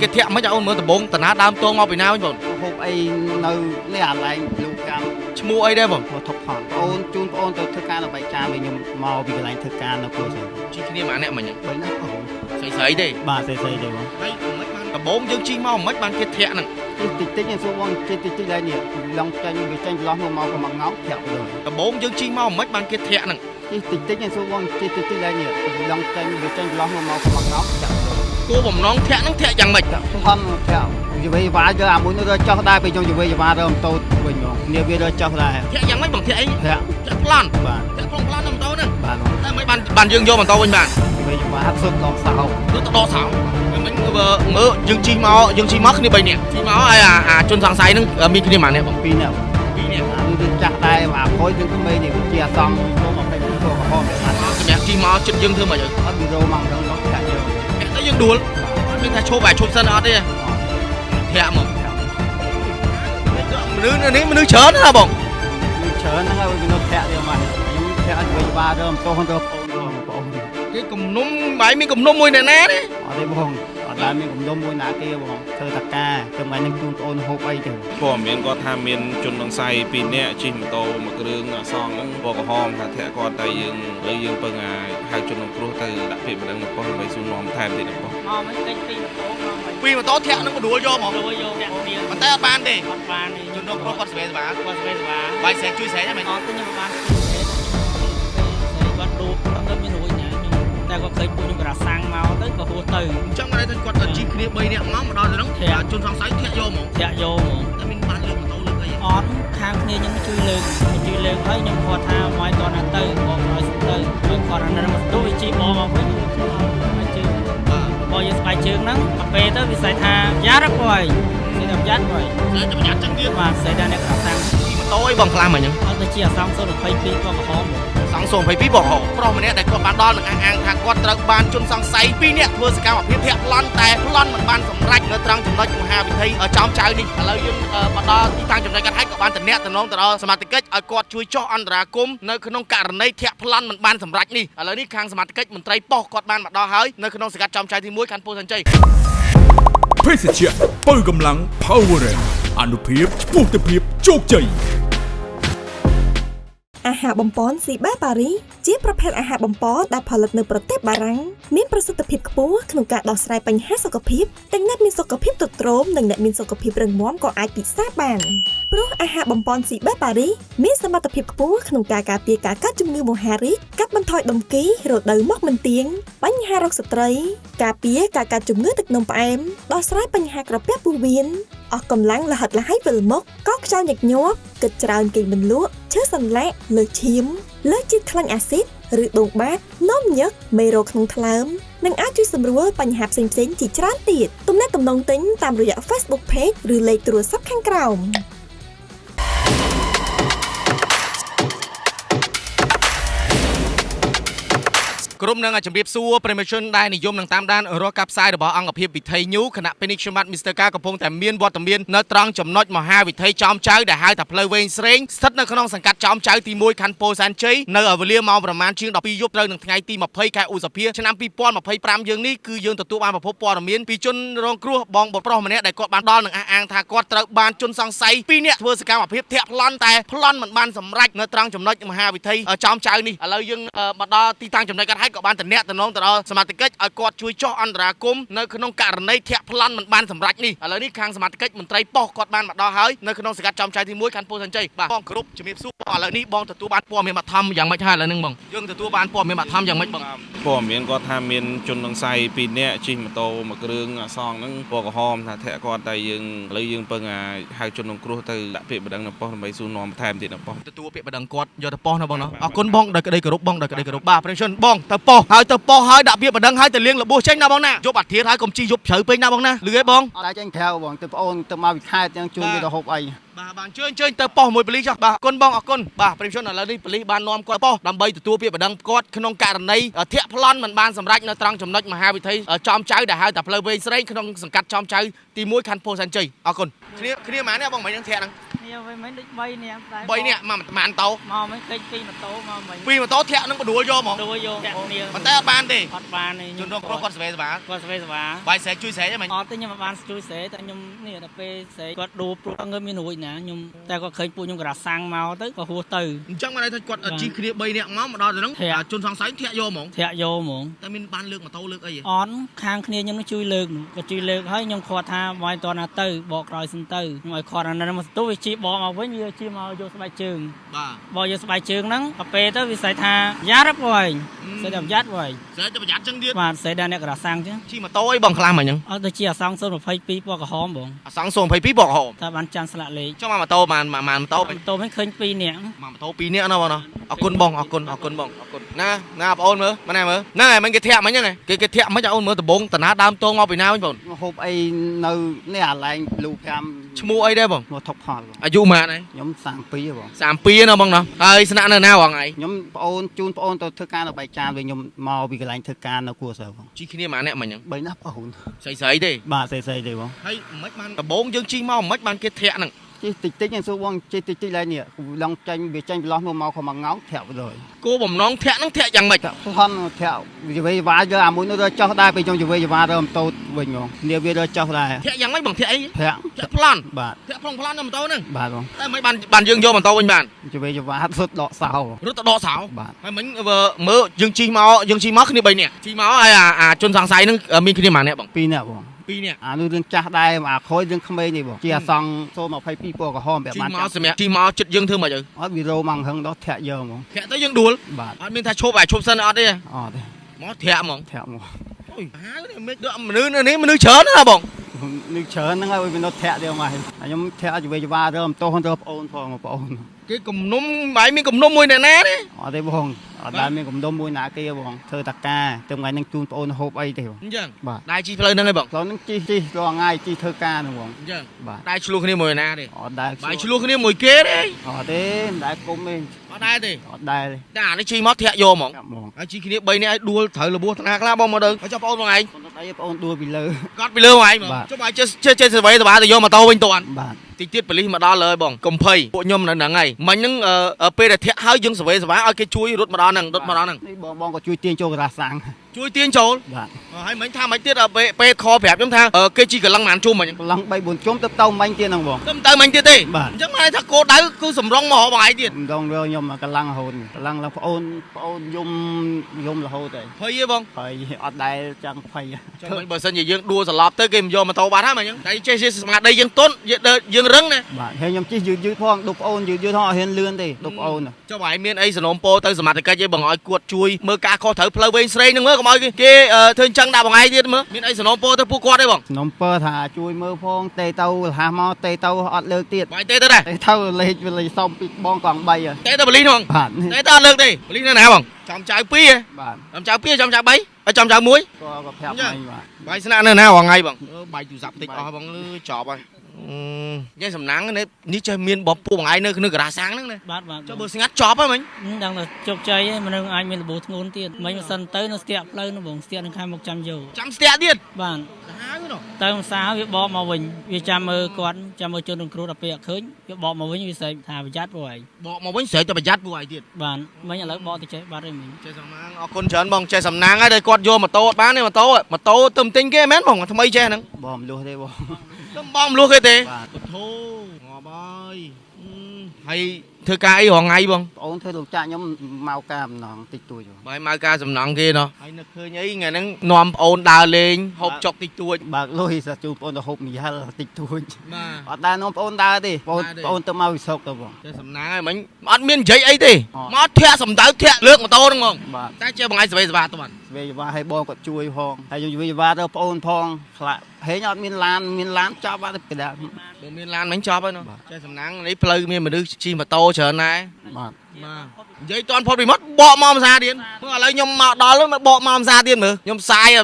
គេធាក់មិនឲ្យអូនមើលដំបងតាណាដើមតងមកពីណាវិញបងហូបអីនៅនេះអាឡែងលោកកម្មឈ្មោះអីដែរបងមកថប់ផងបងអូនជូនបងអូនទៅធ្វើការនៅបៃចាវិញខ្ញុំមកពីកន្លែងធ្វើការនៅគ្រួសារជីគ្នាម្នាក់មិញបីណាបងស្រីទេបាទស្រីទេបងហើយមិនបានដំបងយើងជីមកមិនបានគេធាក់ហ្នឹងតិចតិចសួរបងតិចឡើងនេះឡងចាញ់វាចាញ់ចន្លោះមកក៏មកងោកធាក់ទៅដំបងយើងជីមកមិនបានគេធាក់ហ្នឹងតិចសួរបងតិចឡើងនេះឡងចាញ់វាចាញ់ចន្លោះមកក៏មកងោកធាក់ទៅគោបំណងធាក់ហ្នឹងធាក់យ៉ាងម៉េចធំធាក់យវីវ៉ាយកអាមួយនោះរើចោះដែរពេលខ្ញុំយវីវ៉ារើម៉ូតូវិញហ្មងគ្នាវារើចោះដែរធាក់យ៉ាងម៉េចបងធាក់អីធាក់ប្លន់បាទធាក់ប្លន់នៅម៉ូតូហ្នឹងបាទតែមិនបានយើងយកម៉ូតូវិញបានយវីវ៉ាសុទ្ធដងសោទៅដកសោមិញមើលយើងជីមកគ្នា3នាក់ជីមកហើយអាជនសង្ស័យហ្នឹងមានគ្នាប៉ុន្មាននាក់បង2នាក់2នាក់អានេះចាស់ដែរអាខ້ອຍយើងក្មេងនេះជាអាសង្ឃចូលមកពេលចូលកំហំសម្រាប់ជីមកចិត្តយើងធ្វើមិនអីអត់មានរោមកដល់នោះចាក់យើងតែយើងដួលមានថាឈប់សិនអត់ទេធាក់មកមនុស្សច្រើនណាបងច្រើនហ្នឹងហើយមនុស្សធាក់ទៀតមកខ្ញុំធាក់អត់វិញបារើម៉ូតូទៅបងគេគំនុំបាយមានគំនុំមួយអ្នកណាទេអត់ទេបងអត់ដែរមានគំនុំមួយណាគេបងធ្វើតាការចាំថ្ងៃនេះជូនបងអូនហូបអីទៅព័ត៌មានគាត់ថាមានជនសង្ស័យ2នាក់ជិះម៉ូតូមួយគ្រឿងអសងហ្នឹងពណ៌ក្រហមថាធាក់គាត់តែយើងលើយើងពឹងហៅជនរងគ្រោះទៅដាក់ពាក្យបណ្ដឹងនៅប៉ុស្តិ៍ដើម្បីសួរនាំថែមទៀតណាបងមកមិនតិចពីម៉ូតូធាក់នឹងដួលយកហ្មងដួលយកធាក់គ្នាប៉ុន្តែអត់បានទេអត់បានទេជនរងគ្រោះគាត់ស្វែងស្វាគាត់ស្វែងស្វាបាយស្រែកជួយស្រែកហ្នឹងមែនអត់ខ្ញុំបានគាត់ដួលគាត់មានរួចណាខ្ញុំតែគាត់ឃើញពួកខ្ញុំក៏សាំងមកទៅក៏ហួសទៅអញ្ចឹងគាត់គាត់ជីគ្នា3នាក់មកដល់ទៅហ្នឹងជនសង្ស័យធាក់យកហ្មងធាក់យកហ្មងតែមានបានលើកម៉ូតូលើកអីអត់ខាងគ្នាខ្ញុំជួយលើកហើយខ្ញុំគាត់ថាមកតណាទៅបងឲ្យទៅយើងគាត់អានោះទៅវាជីបងមកវិញមកជើងបងយើងស្បែកជើងហ្នឹងមកពេលទៅវាស្អីថាយ៉ាត់ហើយស្អីថាយ៉ាត់ហើយតែប្រយ័ត្នចឹងទៀតបាទស្អីថាអ្នកខាងជីម៉ូតូអីបងខ្លាំងមកហ្នឹងអត់ទៅជាអសង្ឃ022ក៏ក្រហមសង្ឃ022បងប្រុសម្នាក់ដែលគាត់បានដល់នឹងអាងថាគាត់ត្រូវបានជនសង្ស័យ2នាក់ធ្វើសកម្មភាពធាក់ប្លន់តែប្លន់មិនបានសម្រេចនៅត្រង់ចំណុចមហាវិថីចំចៅនេះឥឡូវយើងមកដល់ទីតាំងចំណុចកាត់ហេតុក៏បានតំណាក់តំណងទៅដល់សមាជិកឲ្យគាត់ជួយចុះអន្តរាគមន៍នៅក្នុងករណីធាក់ប្លន់មិនបានសម្រេចនេះឥឡូវនេះខាងសមាជិកមន្ត្រីប៉ុស្តិ៍គាត់បានមកដល់ហើយនៅក្នុងសង្កាត់ចំចៅទី1ខណ្ឌពោធិ៍សែនជ័យភេសជ្ជៈបើកម្លាំង Power អនុភាពឆ្ពោះទៅភាពជោគជ័យអាហារបំពន់ស៊ីបែប៉ារីជាប្រភេទអាហារបំពន់ដែលផលិតនៅប្រទេសបារាំងមានប្រសិទ្ធភាពខ្ពស់ក្នុងការដោះស្រាយបញ្ហាសុខភាពទាំងអ្នកមានសុខភាពទ្រុឌទ្រោមនិងអ្នកមានសុខភាពរឹងមាំក៏អាចពិសាបានព្រោះអាហារបំពន់ស៊ីបែប៉ារីមានសមត្ថភាពខ្ពស់ក្នុងការការពារការកើតជំងឺមហារីកកាត់បន្ថយដុំគីរដូវមកមិនទៀងបញ្ហារោគស្ត្រីការពារការកើតជំងឺទឹកនោមផ្អែមដោះស្រាយបញ្ហាក្រពះពោះវៀនអស់កម្លាំងលហិតលហៃវិលមុខកោសខ្យល់ញឹកញាប់គិតច្រើនគេងមិនលក់ឈឺសន្លាក់លើឈាមលើជាតិខ្លាញ់អាស៊ីតឬដងបាតនោមញឹកមេរោគក្នុងថ្លើមនិងអាចជួយសម្រួលបញ្ហាផ្សេងៗជាច្រើនទៀតទំនាក់ទំនងទិញតាមរយៈ Facebook Page ឬលេខទូរស័ព្ទខាងក្រោមក្រុមនឹងជម្រាបសួរប្រិមជនដែលនិយមនឹងតាមដានរកការផ្សាយរបស់អង្គភាពវិថី New គណៈពេលនេះខ្ញុំបាទ Mr. K កំពុងតែមានវត្តមាននៅត្រង់ចំណុចមហាវិថីចំចៅដែលហៅថាផ្លូវវែងស្រេងស្ថិតនៅក្នុងសង្កាត់ចំចៅទី1ខណ្ឌពោធិ៍សែនជ័យនៅវេលាម៉ោងប្រមាណជាង12យប់ត្រូវនឹងថ្ងៃទី20ខែឧសភាឆ្នាំ2025យើងនេះគឺយើងទទួលបានប្រភពព័ត៌មានពីជនរងគ្រោះបងបុប្រុសម្នាក់ដែលគាត់បានដល់នឹងអះអាងថាគាត់ត្រូវបានជនសង្ស័យ2នាក់ធ្វើសកម្មភាពធាក់ប្លន់តែប្លន់មិនបានសម្រេចនៅត្រង់ចំណុចមហាវិថីចំចៅនេះឥឡូវយើងមកដល់ទីតាំងចំណុចកាត់ហេតុក៏បានតំណាក់តំណងទៅដល់សមាជិកឲ្យគាត់ជួយចុះអន្តរាគមន៍នៅក្នុងករណីធាក់ប្លន់មិនបានសម្រេចនេះឥឡូវនេះខាងសមាជិកមន្ត្រីប៉ុស្តិ៍គាត់បានមកដល់ហើយនៅក្នុងសង្កាត់ចំចៅទី1ខណ្ឌពោធិ៍សែនជ័យបាទបងគ្រប់ជំរាបសួរឥឡូវនេះបងទទួលបានព័ត៌មានបឋមយ៉ាងម៉េចហើយឥឡូវនេះបងយើងទទួលបានព័ត៌មានបឋមយ៉ាងម៉េចបងព័ត៌មានគាត់ថាមានជនសង្ស័យ2នាក់ជិះម៉ូតូមួយគ្រឿងអសងហ្នឹងពណ៌ក្រហមថាធាក់គាត់តែយើងឥឡូវយើងពឹងហៅជនរងគ្រោះទៅដាក់ពាក្យបណ្ដឹងនៅប៉ុស្តិ៍ដើម្បីសួរនាំថែមទៀតនៅប៉ុស្តិ៍ទទួលពាក្យបណ្ដឹងគាត់យកទៅប៉ុស្តិ៍ណាបងណាអរគុណបងដោយក្តីគោរពបងដោយក្តីគោរពបាទប្រិយជនបងទៅប៉ុស្តិ៍ហើយដាក់ពាក្យបណ្ដឹងហើយទៅលាងលបួសចេញណាបងណាយកអាធិធហើយកុំជីយប់ជ្រៅពេកណាបងណាលឺទេបងអត់អាចចេញក្រៅបងទៅបងអូនទៅមកវិខេតទាំងជូនវាទៅហូបអីបាទបានជើញទៅប៉ុស្តិ៍មួយប៉ូលីសចុះបាទអរគុណបងអរគុណបាទប្រិយជនឥឡូវនេះប៉ូលីសបាននាំគាត់ប៉ុស្តិ៍ដើម្បីទទួលពាក្យបណ្ដឹងគាត់ក្នុងករណីធាក់ប្លន់មិនបានសម្រេចនៅត្រង់ចំណុចមហាវិថីចំចៅដែលហៅថាផ្លូវវែងស្រេងក្នុងសង្កាត់ចំចៅទី1ខណ្ឌពោធិ៍សែនជ័យអរគុណគ្នាម៉ានទេបងមិននឹងធាក់ហ្នឹងគ្នា Nhiều với mấy đứa bay nè. Bay nè mà ăn tàu. Mà mấy kênh phi mà tố mà mình. Phi mà tàu thẹn nó có đuổi vô mà. Đuổi vô. Mà tay ban đi. Hot ban này. Chôn đông con sẽ vả. Con sẽ vả. Bài sẽ chui xé cho mày. Hot nhưng mà ban chui xé tại nhung nè là pe xé. Con đu pro người miền núi nè nhung. Tại con khơi pu nhung cả sang màu tới có hùa từ. Chẳng mà đây thôi quật ở chi kia bay nè máu mà đo rồi nó. Chôn sang sấy thẹn vô mỏng. Thẹn vô mỏng. Tại mình ban lược mà tàu lược ấy. On khang kia nhung nó chui lược. Có chui lược hay nhung kho tha mọi toàn là từ bọ rồi xin từ. Nhưng mà kho là nó mà tôi chỉ bọ mà với như chi mà vô bài trường. Bọ vô bài trường nắng. Cà phê tới vì sai tha giá rất rồi. Sẽ đập giá rồi. Sẽ cho giá chân điên. Mà sẽ đa nè cả sang chứ. Chi mà tối bằng khlam mà nhung. Tôi chia sang số một phây pi bọ cả hóm bỏng. Sáng sông phải pí bọ hòm. Ta bán chăn sạ lệ. Cho mà tàu mà tàu. Tôi mới khơi pi nè. Mà tàu pí nè nó nó. Ở côn bong. Nè ôn mơ. Mà này mơ. Nè mình cái thẹn mấy nhá này. Cái thẹn mấy cho ôn mơ từ bốn tận á đam tô ngọc bị nào bỏng. hộp ấy nơi này là anh lưu cam Mua ấy đây bỏng. một thọc hỏi Dụ mà này. nhóm sang pí rồi 3 ปีnó bỏng nó. Ơi sẵn nè nào bằng ấy. nhóm ôn chun ôn tôi thức can ở bài trà về nhóm màu bị cái lạnh thức can nó cua sợ không Chi khi mà nè mà nhung. bấy nắp ôn Sấy đi. bà xây đây không Hay mấy ban cả bốn dương chi mau mấy ban kia thẹn nè. chứ tích nhân số bông chứ tích lại nè lòng tranh về tranh lót màu không bằng ngáo thẹo rồi Cô bỏng nón thẹn nó thẹn chẳng mày. thân thẹo vì vậy vá giờ muốn nó cho đai về trong vì vậy vá rồi tôi bình rồi nếu bây giờ cho đai Thẹn chẳng mấy bằng thẹn ấy. thẹo Thẹn plan. bà Thẹn plan nó mà tao nè. bà rồi Tại mấy ban dương vô mà tao bên bàn. vì vậy vá rất đỏ sao Rất đỏ xảo. bà Hay mấy mơ dương chi máu khi bay nè. Chi máu ai chôn sang sấy nó mình khi mà nè bỏng. pi nè bông Pi nè. nó đừng cha đai mà khối đừng không mấy này bông chia xong số mà phải pi po cả hômแบบ Chi มัน máu xem mẹ. Chi máu chật dương thương mà chứ. ở video mang hưng đó thẹo giờ mà Thẹn tới dương đuổi. bà Ở bên thay chốt bài chốt sân ở đây. đây Máu thẹn mỏng. thẹo mà Ôi, há cái này mấy đứa mà nữ chớ nữa bỏng. nước chớ nó ngay bên nó thẹo đều mà nhóm thẹo chỉ về vá rồi tôi không được ôn phong mà ôn Cái cùm núm bảy mình cùm núm mùi nè nè đấy. ở đây bông ở đây mình cũng đông mùi nã kia bông thơ tạc ca từ ngày năng chun ôn hộp ấy thì Chẳng. bà Đai chi phơi nâng ấy bỏng. nó năng chi lo ngay chi thơ ca nữa bông Chẳng. bà Đai chu luôn cái này mùi nè đi. ở đây Bài chu luôn cái này mùi kia đấy. ở đây đã cũng mình Ở đây thì. ở đây Đà nó chi máu thẹn vô mỏng. bông Ai chi khi này bay này đua thời là bua thằng hạc la bông mà đừng. Ở cho ôn vào ngày. đây ôn đua bị lơ Gót bị lơ ngoài mà. Bà. Cho bài chơi sẽ vậy bà thì vô mà tao bên toàn. bà Tí tiết bởi lý mà đó lời bỏng. Cầm phây. Bộ nhôm là ngày. Mà những ở bê là thẹn hơi dương sẽ vậy ở cái chuối rút mà đó nằng. Rút mà đó nằng. đây bông có chui tiên cho ra sáng Chuối tiên trốn. bà Hay mấy tham mấy tiết ở bê kho phẹp giống thang. Cái chi cả lăng màn chung mà nhỉ. lăng bay buồn trốn tập tông bánh tiên không bông Tâm tới mình tiết đi. bà Chẳng mà thằng cô đáy cứ sầm rong mà họ bài tiết. đông rồi nhưng mà cái lăng hồn cái lăng là ôn dùng là hồn đấy Phây vậy bông. phải ở đây chẳng phải Cho mình bờ sân gì dương đua sờ lọp tới game vô mà tàu bát hết mà nhá. Đây chơi smart đây dương tốt, dương rưng này. bà hay nhầm chi dư phong đục ôn dư họ hiền lươn đi đục ôn Cho bài miền ấy sờ nôm po tới smart thì cái chơi bằng ngói cuột chui mơ cá kho thở play bên sray nữa có mọi cái thương chân đào bằng ai đi mơ. Miền ấy sờ nôm po tới pu quạt đấy bông. nôm pơ thả chui mơ phong tê tàu hà mò tê tàu ọt lơ tiệt Bài tê tới đây. tê tàu lấy xong bị bong còn bay à Tê tới bờ lý không? bản Tê tới lược đi. Bờ lý nó nào bông? Chồng trái pi. bản Chồng trái pi chồng trái bấy. Chồng trái muối. có phép này mà Bài xin ăn nào bằng ngày bằng. Bài chủ dập tịch bằng chọ bài. Nghe sầm nắng này ní chơi miên bóp pu bằng ai nữa cả sáng nữa này. Bát Cho bữa ngắt chọp á mình. đang là chọc chơi ấy mà nâng ai mình là bố ngôn tiền mấy mà sân tới nó step lên nó bổng step nó khai 100 dầu Chăm stẹ điên. bạn Há cái nó. tới hôm sau việc bỏ mà mình việc chăm mơ con chăm mơ cho đồng cru đặc biệt khơi việc bỏ mà mình sẽ thả về chát rồi Bỏ mà vẫn sẽ cho bài dắt vô ai điên. bạn mấy nhà lấy bỏ thì chơi bắt rồi mình Chơi sầm nang con chớn bông chơi sầm nang ở đây con vô mà tô bán này mà tô tầm tinh cái mến bông thằng mây chơi nắng. bom luôn đây bom Tầm bom luôn cái tê. Bà. Thô ngò bơi. Hay thưa ca ấy hoàng ngày bông. ôn thôi lục cha nhóm màu cam nó tịch tuổi rồi Bài mai ca sầm nang kia nó. Hay nó khơi nhấy ngày nắng nòm ôn đào lên hộp chọc tịch tuổi. bạc lôi sa chụp ôn hộp mì hay là tịch tuổi Mà ở đây nó ôn đa đi ôn tao mau sốc đâu bông chơi sầm nang ấy mình ăn miên giấy ấy đi. Ờ. Mà thẹ sầm tới thẹ lược mà tô đúng không? bà Ta chơi bằng ai sẽ về toàn. về và hay bom có chui phong hay về và đâu ôn phong lại thấy nhọt miên lan cho ba cái đạn Đồ miên lan bánh chop ấy nó. Chơi sầm nang lấy play miên mà đứa chi mà tô chờ này. mà Mà giấy toàn phốt bị mất bọ mom ra điên mà lấy nhom mà đó lúc mà bọ mom ra điên mà nhom sai rồi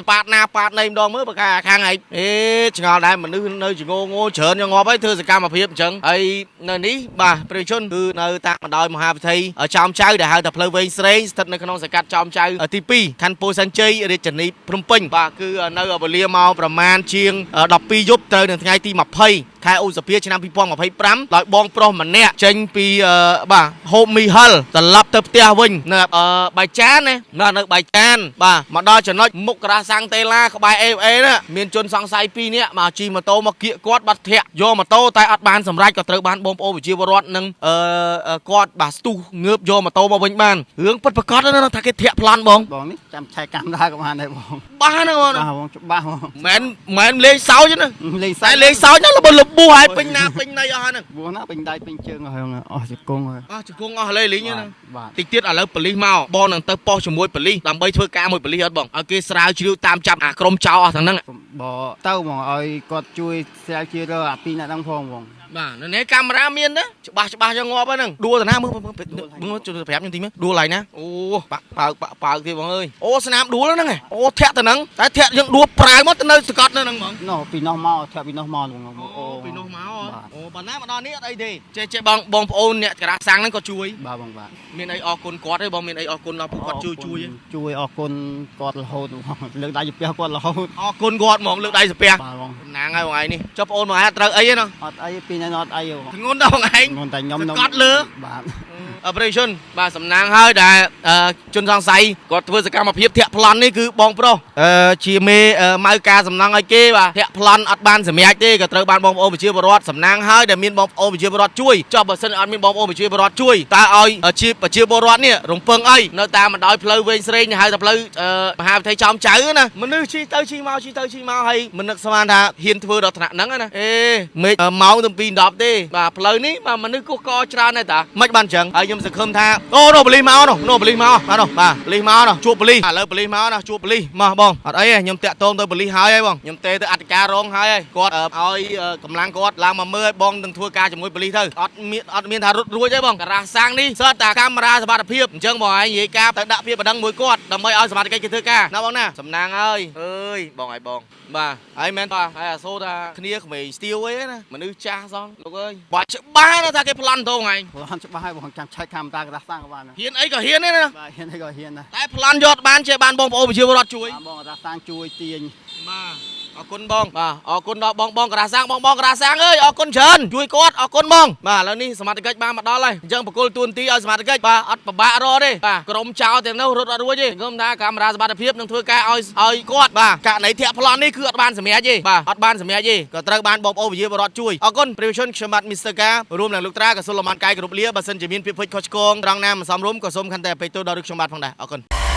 bạt này đo mới bạc khang ấy ê chỉ ngồi đây mà nơi chỉ ngô chớn cho ngó với thư cam mà phiếp chẳng ấy nơi ní bà prechon cứ nơi ta mà đòi mà hai thi ở trong chơi để hai tập play với Israel thật nơi không sẽ cắt trong chơi ở TP khăn po san chơi ở đây chuẩn bị Phnom Penh bà cứ nơi ở Bali mau ประมาณ chiêng 10 យប់ទៅនឹងថ្ងៃទី 20 ខែឧសភាឆ្នាំ2025ដោយបងប្រុសម្នាក់ចេញពីបាទហូបមីហិលត្រឡប់ទៅផ្ទះវិញនៅបៃចានណានៅបៃចានបាទមកដល់ចំណុចមុខក្រាសាំងតេឡាក្បែរ AFA ណាមានជនសង្ស័យ2នាក់មកជិះម៉ូតូមកគៀកគាត់បាត់ធាក់យកម៉ូតូតែអត់បានសម្រេចក៏ត្រូវបានបងប្អូនប្រជាពលរដ្ឋនឹងគាត់បាទស្ទុះងើបយកម៉ូតូមកវិញបានរឿងពិតប្រាកដណាថាគេធាក់ប្លន់បង បងនេះចាំឆែកកាមេរ៉ាក៏បានដែរបង បាទហ្នឹងបង បាទបងច្បាស់បង មិនលេងសើចណា លេង តែលេងសើចណាលបលបួសហើយពេញណាពេញណីអស់ហ្នឹង បួសណាពេញដៃពេញជើងហើយអស់ជង្គង់ហើយ អស់ជង្គង់អស់លេងលេងណា បាទ តិចទៀតឥឡូវប៉ូលីសមកបងនឹងទៅប៉ោះជាមួយប៉ូលីសដើម្បីធ្វើការមួយប៉ូលីសអត់បងឲ្យគេស្រាវជ្រាវតាមចាប់អាក្រុមចោរអស់ទាំងហ្នឹង បើទៅហ្មងឲ្យគាត់ជួយស្រាវជ្រាវរកអាពីរអ្នកហ្នឹងផងបង បាទនៅនេះកាមេរ៉ាមានណាច្បាស់យ៉ាងងាប់ហ្នឹងដួលតាណាមើលជួយប្រាប់ខ្ញុំទីមើលដួលហើយណាអូប៉ើកទៀតបងអើយអូស្នាមដួលហ្នឹងអូធាក់ទៅហ្នឹងតែធាក់យើងដួលប្រាវមកទៅនៅសកត់នៅហ្នឹងហ្មង នោះពីនោះមកធាក់ពីនោះមកបង អូពីនោះមកអូប៉ុណ្ណាមកដល់នេះអត់អីទេចេះបងប្អូនអ្នកក្រាសាំងហ្នឹងក៏ជួយ បាទបងបាទ មានអីអរគុណគាត់ទេបងមានអីអរគុណដល់ពួកគាត់ជួយ អរគុណគាត់រហូតលើកដៃជពះគាត់រហូត អរគុណគាត់ហ្មងលើកដៃសាពះ បាទបង ណាងហើយបងឯងនេះចុះបងអូនបងឯងត្រូវអីទេណា អត់អីពីនេះអត់អីបង ធ្ងន់ដល់បងឯង ងន់តែខ្ញុំ កត់លើ បាទ operation បាទសំណាងហើយដែលជនសង្ស័យគាត់ធ្វើសកម្មភាពធាក់ប្លន់នេះគឺបងប្រុសជាមេម៉ៅការសំណងឲ្យគេបាទធាក់ប្លន់អត់បានសម្រេចទេក៏ត្រូវបានបងប្អូនប្រជាពលរដ្ឋសំណាងហើយដែលមានបងប្អូនប្រជាពលរដ្ឋជួយចុះបើសិនអត់មានបងប្អូនប្រជាពលរដ្ឋជួយតើឲ្យជាប្រជាពលរដ្ឋនេះរំពឹងអីនៅតាមបណ្ដោយផ្លូវវែងស្រេងហៅថាផ្លូវមហាវិថីចំចៅណាមនុស្សជិះទៅជិះមកហើយមិននឹកស្មានថាហ៊ានធ្វើដល់ថ្នាក់ហ្នឹងណាមេឃម៉ោងទៅ2 10ទេបាទផ្លូវនេះបាទមនុស្សគោះកច្រើនដែរតាមិនបានចឹងហើយខ្ញុំសង្ឃឹមថាអូនោះប៉ូលីសមកនោះប៉ូលីសមកបាទនោះបាទប៉ូលីសមកនោះជួបប៉ូលីសឥឡូវប៉ូលីសមកនោះជួបប៉ូលីសមកបងអត់អីទេខ្ញុំតាក់ទងទៅប៉ូលីសហើយបងខ្ញុំទេទៅអធិការរងហើយគាត់ឲ្យកម្លាំងគាត់ឡើងមកមើលឲ្យបងនឹងធ្វើការជាមួយប៉ូលីសទៅអត់មានថារត់រួចទេបងការ៉ាសាំងនេះសើតាកាមេរ៉ាសុវត្ថិភាពអញ្ចឹងបងឯងនិយាយការទៅដាក់ភាពបណ្ដឹងមួយគាត់ដើម្បីឲ្យសមាជិកគេធ្វើការណាបងណាសំណាងហើយអើយបងឲ្យបងបាទហើយមែនបាទហើយអាសូថាគ្នាក្មេងស្ទៀវអីណាមនុស្សចាស់សោះលោកអើយបាច់ច្បាស់ណាថាគេប្លន់ទៅថ្ងៃ ប្លន់ច្បាស់ហើយបងចាំឆែកកាមេរ៉ាក្រាស់សាំងក៏បានដែរ ហ៊ានអីក៏ហ៊ានទេណា បាទហ៊ានអីក៏ហ៊ានដែរ តែប្លន់យកបានជាបានបងប្អូនប្រជាពលរដ្ឋជួយ បងក្រាស់សាំងជួយទាញ បាទអរគុណបងបាទអរគុណដល់បងក្រាសាំងបងក្រាសាំងអើយអរគុណច្រើនជួយគាត់អរគុណបងបាទឥឡូវនេះសមាជិកបានមកដល់ហើយអញ្ចឹងបកគលទួនាទីឲ្យសមាជិកបាទអត់ពិបាករកទេបាទក្រុមចោលទាំងនោះរត់អត់រួចទេខ្ញុំថាកាមេរ៉ាសុវត្ថិភាពនឹងធ្វើការឲ្យគាត់បាទករណីធាក់ប្លន់នេះគឺអត់បានសម្រេចទេបាទអត់បានសម្រេចទេក៏ត្រូវបានបងប្អូនប្រជាពលរដ្ឋជួយអរគុណព្រះវិជនខ្ញុំបាទ Mr. ការួមនឹងលោកត្រាក៏សូមលំអរកាយគ្រប់លាបើសិនជាមានពាក្យពេចន៍ខុសឆ្គងត្រង់ណាមិនសមរម្យក៏សូមខន្តីអភ័យទោសដល់លោកខ្ញុំបាទផងដែរអរគុណ